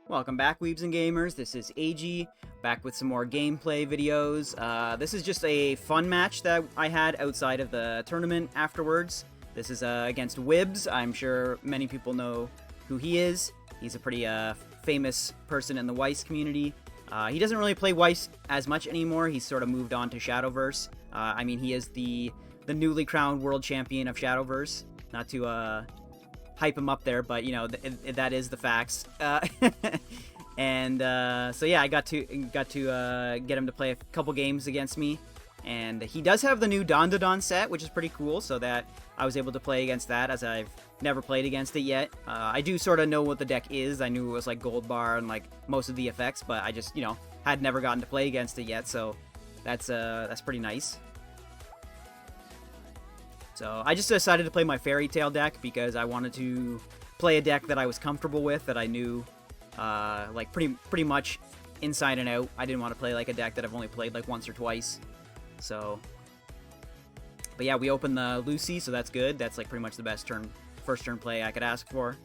Welcome back, Weebs and Gamers. This is Eiji, back with some more gameplay videos. This is just a fun match that I had outside of the tournament afterwards. This is against Wibbs. I'm sure many people know who he is. He's a pretty famous person in the WEISS community. He doesn't really play WEISS as much anymore. He's sort of moved on to Shadowverse. I mean, he is the newly crowned world champion of Shadowverse. Not to hype him up there, but you know that is the facts. And so yeah, I got to get him to play a couple games against me, and he does have the new DanDaDan set, which is pretty cool. So that I was able to play against that, as I've never played against it yet. I do sort of know what the deck is. I knew it was like gold bar and like most of the effects, but I just had never gotten to play against it yet. So that's pretty nice. So I just decided to play my Fairy Tale deck because I wanted to play a deck that I was comfortable with, that I knew like pretty much inside and out. I didn't want to play like a deck that I've only played like once or twice. So, but yeah, we opened the Lucy, so that's good. That's like pretty much the best first turn play I could ask for.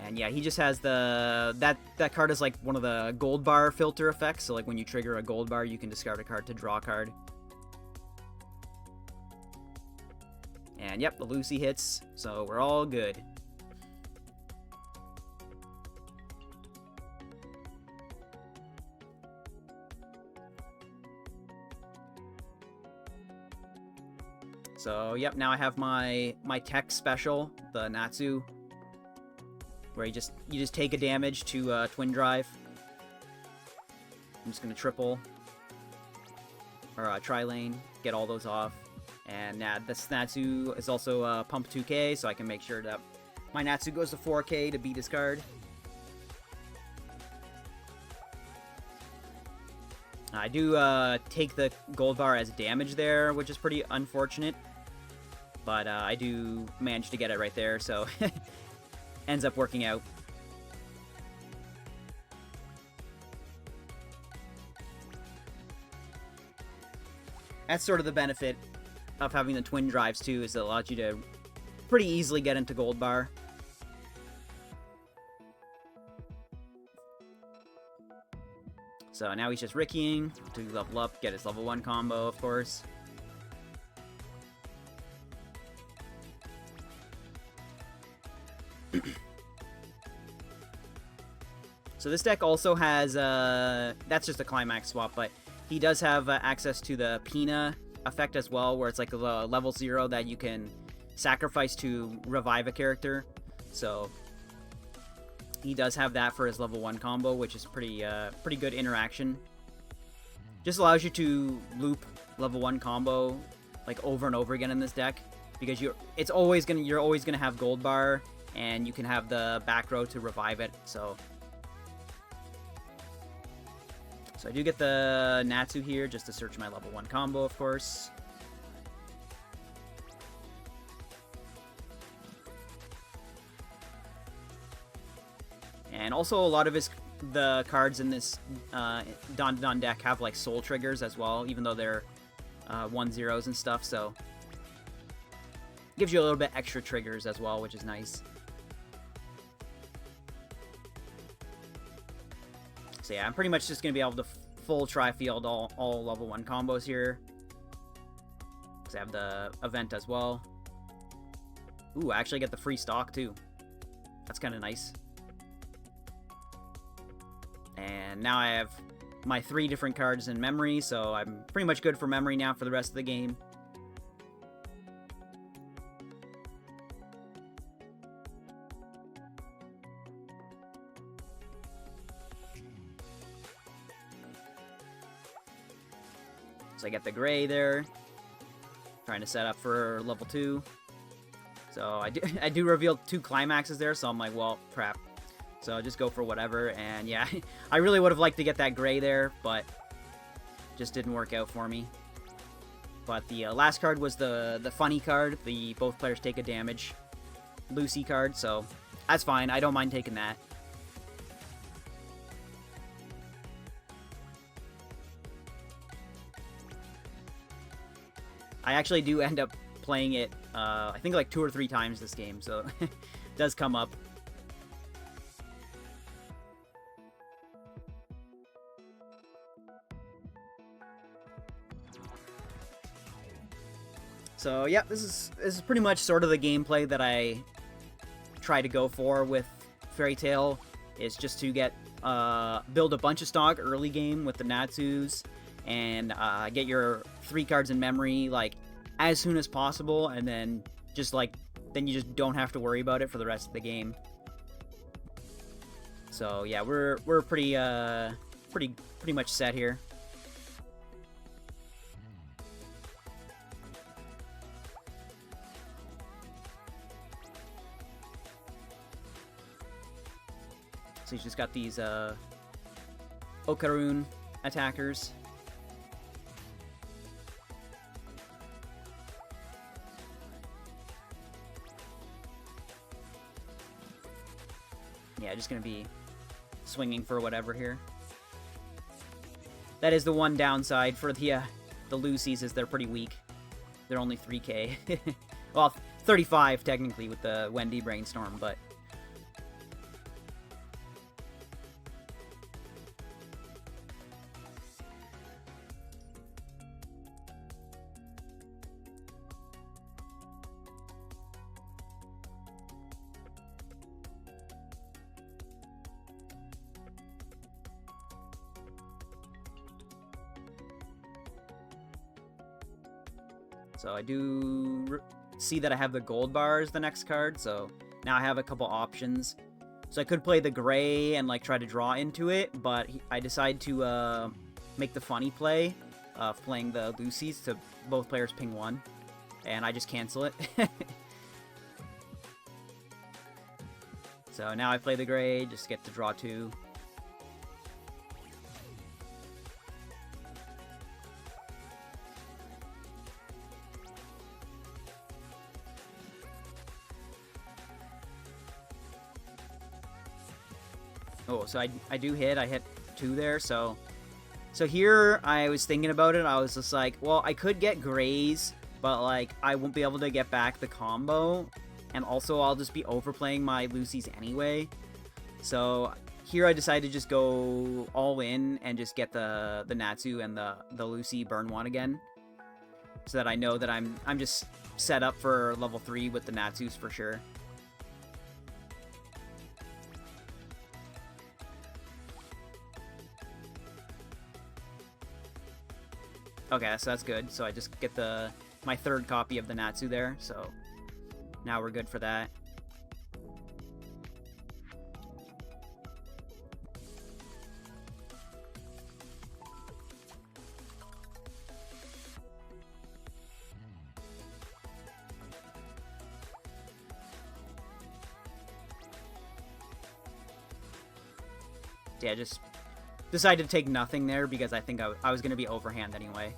And yeah, he just has that card is like one of the gold bar filter effects. So like when you trigger a gold bar, you can discard a card to draw a card. And yep, the Lucy hits, so we're all good. So yep, now I have my tech special, the Natsu, where you just take a damage to Twin Drive. I'm just gonna triple or tri-lane, get all those off. And this Natsu is also pump 2k, so I can make sure that my Natsu goes to 4k to beat his card. I do take the gold bar as damage there, which is pretty unfortunate. But I do manage to get it right there, so ends up working out. That's sort of the benefit of having the twin drives too, is it allows you to pretty easily get into gold bar. So now he's just Rickying to level up, get his level 1 combo, of course. So this deck also has that's just a climax swap, but he does have access to the Pina effect as well, where it's like a level 0 that you can sacrifice to revive a character. So he does have that for his level 1 combo, which is pretty good interaction. Just allows you to loop level 1 combo like over and over again in this deck, because you're always gonna have gold bar, and you can have the back row to revive it. So I do get the Natsu here just to search my level 1 combo, of course. And also a lot of the cards in this DanDaDan deck have like soul triggers as well, even though they're 1/0s and stuff, so gives you a little bit extra triggers as well, which is nice. So yeah, I'm pretty much just going to be able to full tri-field all level 1 combos here, because I have the event as well. Ooh, I actually get the free stock too. That's kind of nice. And now I have my 3 different cards in memory, so I'm pretty much good for memory now for the rest of the game. So I get the gray there, trying to set up for level 2. So I do reveal 2 climaxes there, so I'm like, well, crap. So I'll just go for whatever, and yeah, I really would have liked to get that gray there, but just didn't work out for me. But the last card was the funny card, the both players take a damage Lucy card, so that's fine. I don't mind taking that. I actually do end up playing it, I think like 2 or 3 times this game, so it does come up. So yeah, this is pretty much sort of the gameplay that I try to go for with Fairy Tail, is just to get build a bunch of stock early game with the Natsus, and get your 3 cards in memory like as soon as possible, and then just like then you just don't have to worry about it for the rest of the game. So yeah, we're pretty much set here. So he's just got these Okarun attackers. Yeah, just gonna be swinging for whatever here. That is the one downside for the Lucy's, is they're pretty weak. They're only 3k. Well, 35 technically with the Wendy Brainstorm, but so I do see that I have the gold bar as the next card, so now I have a couple options. So I could play the gray and like try to draw into it, but I decide to make the funny play of playing the Lucy's to both players ping 1, and I just cancel it. So now I play the gray, just get to draw 2. Oh, so I do hit. I hit 2 there, so here I was thinking about it. I was just like, well, I could get grays, but like I won't be able to get back the combo, and also I'll just be overplaying my Lucy's anyway. So here I decided to just go all in and just get the Natsu and the Lucy burn 1 again, so that I know that I'm just set up for level 3 with the Natsus for sure. Okay, so that's good. So I just get my 3rd copy of the Natsu there, so now we're good for that. Yeah, just decided to take nothing there because I think I was going to be overhand anyway.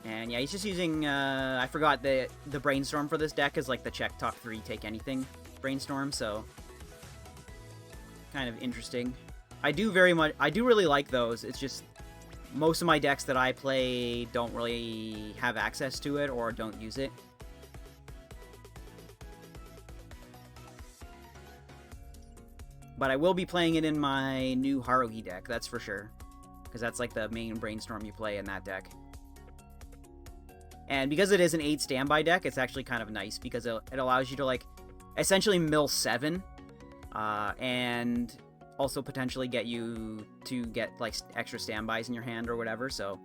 And yeah, he's just using, I forgot the Brainstorm for this deck is like the check top 3 take anything Brainstorm, so kind of interesting. I do really like those. It's just most of my decks that I play don't really have access to it or don't use it. But I will be playing it in my new Haruhi deck, that's for sure. Because that's like the main Brainstorm you play in that deck. And because it is an 8 standby deck, it's actually kind of nice because it allows you to like essentially mill 7. And also potentially get you to get like extra standbys in your hand or whatever, so.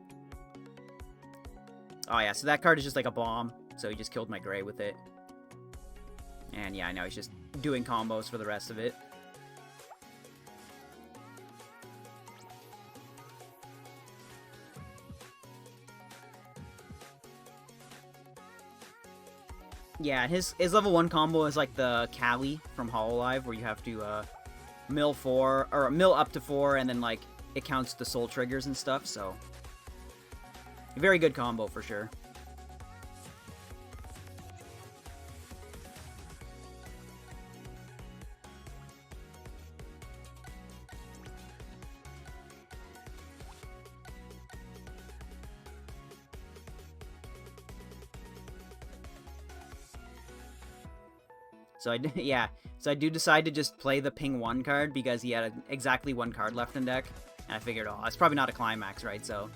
Oh yeah, so that card is just like a bomb, so he just killed my gray with it. And yeah, I know he's just doing combos for the rest of it. Yeah, his level 1 combo is like the Kali from Hololive, where you have to mill 4, or mill up to 4, and then like it counts the soul triggers and stuff, so very good combo for sure. So yeah, so I do decide to just play the ping 1 card because he had exactly 1 card left in deck. And I figured, oh, it's probably not a climax, right? So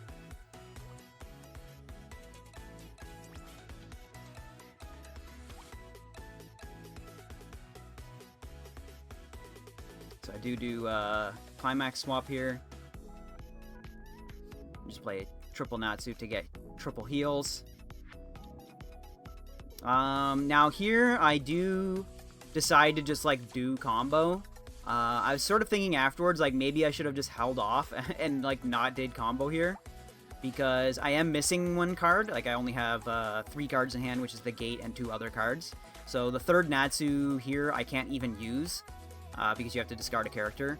I do climax swap here. Just play triple Natsu to get triple heals. Now here I do decide to just like do combo. I was sort of thinking afterwards like maybe I should have just held off and like not did combo here, because I am missing 1 card. Like I only have 3 cards in hand, which is the gate and 2 other cards. So the 3rd Natsu here I can't even use because you have to discard a character.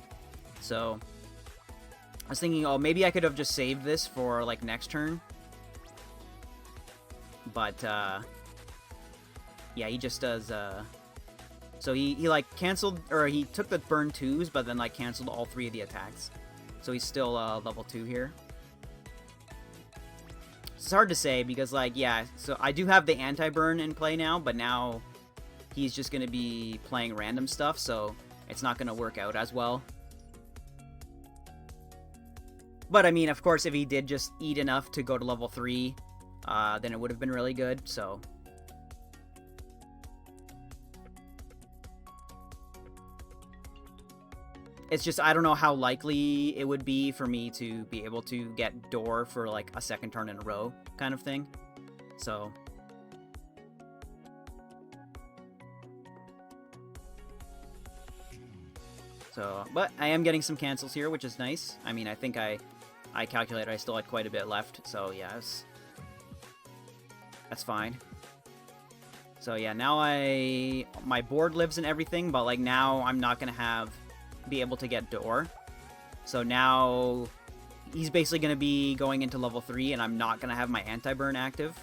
So I was thinking, oh, maybe I could have just saved this for like next turn. But yeah, he just does so he like canceled, or he took the burn 2s, but then like canceled all 3 of the attacks. So he's still level 2 here. It's hard to say because like, yeah, so I do have the anti-burn in play now, but now he's just going to be playing random stuff, so it's not going to work out as well. But I mean, of course, if he did just eat enough to go to level 3, then it would have been really good, so it's just, I don't know how likely it would be for me to be able to get door for like a 2nd turn in a row kind of thing. So but I am getting some cancels here, which is nice. I mean, I think I calculated I still had quite a bit left, so yeah, that's fine. So yeah, now my board lives and everything, but like now I'm not gonna be able to get door. So now he's basically gonna be going into level 3, and I'm not gonna have my anti-burn active.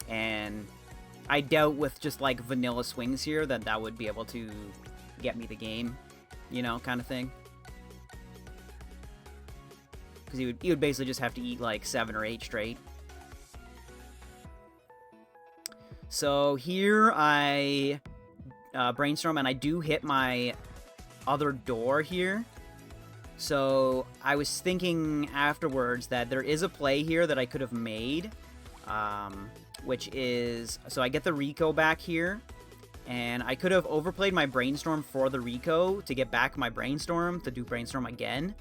And I doubt with just like vanilla swings here that would be able to get me the game, you know, kind of thing. Because he would basically just have to eat like 7 or 8 straight. So here I brainstorm, and I do hit my other door here. So I was thinking afterwards that there is a play here that I could have made, which is, so I get the Rico back here, and I could have overplayed my Brainstorm for the Rico to get back my Brainstorm, to do Brainstorm again.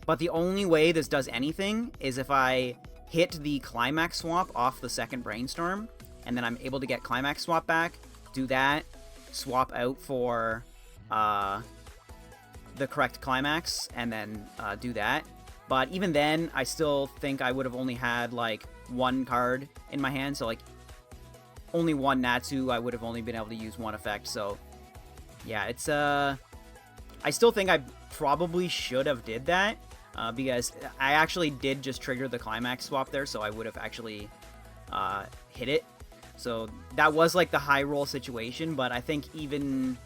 But the only way this does anything is if I hit the Climax swap off the 2nd Brainstorm, and then I'm able to get Climax swap back, do that, swap out for the correct Climax, and then do that. But even then, I still think I would have only had like 1 card in my hand, so like only 1 Natsu, I would have only been able to use 1 effect. So yeah, it's I still think I probably should have did that, because I actually did just trigger the Climax swap there, so I would have actually hit it. So that was like the high roll situation, but I think even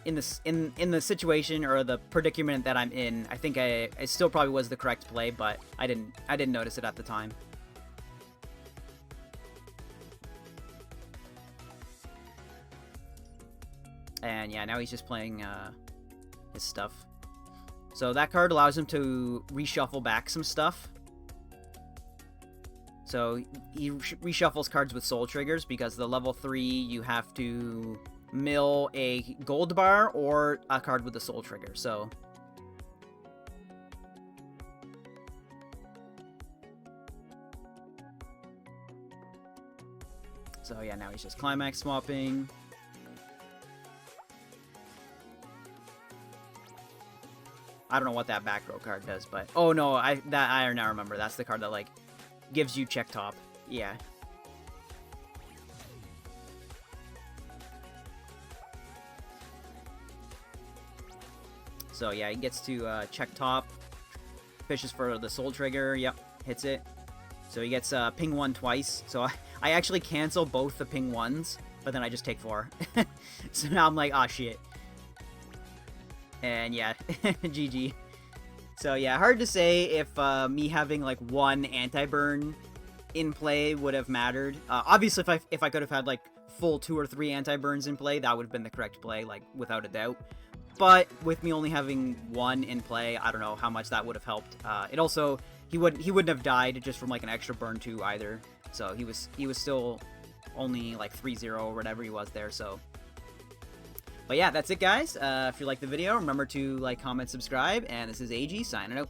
in the situation or the predicament that I'm in, I think it still probably was the correct play, but I didn't notice it at the time. And yeah, now he's just playing his stuff. So that card allows him to reshuffle back some stuff. So he reshuffles cards with soul triggers, because the level 3 you have to mill a gold bar or a card with a soul trigger. So yeah, now he's just climax swapping. I don't know what that back row card does, but oh no, I now remember. That's the card that like gives you check top. Yeah. So yeah, he gets to check top, fishes for the soul trigger. Yep, hits it. So he gets ping 1 twice. So I actually cancel both the ping 1s, but then I just take 4. So now I'm like, ah, shit. And yeah, GG. So yeah, hard to say if me having like 1 anti-burn in play would have mattered. Obviously, if I could have had like full 2 or 3 anti-burns in play, that would have been the correct play, like without a doubt. But with me only having 1 in play, I don't know how much that would have helped. It also he wouldn't have died just from like an extra burn 2 either. So he was still only like 3-0 or whatever he was there. So, but yeah, that's it, guys. If you liked the video, remember to like, comment, subscribe, and this is Eiji signing out.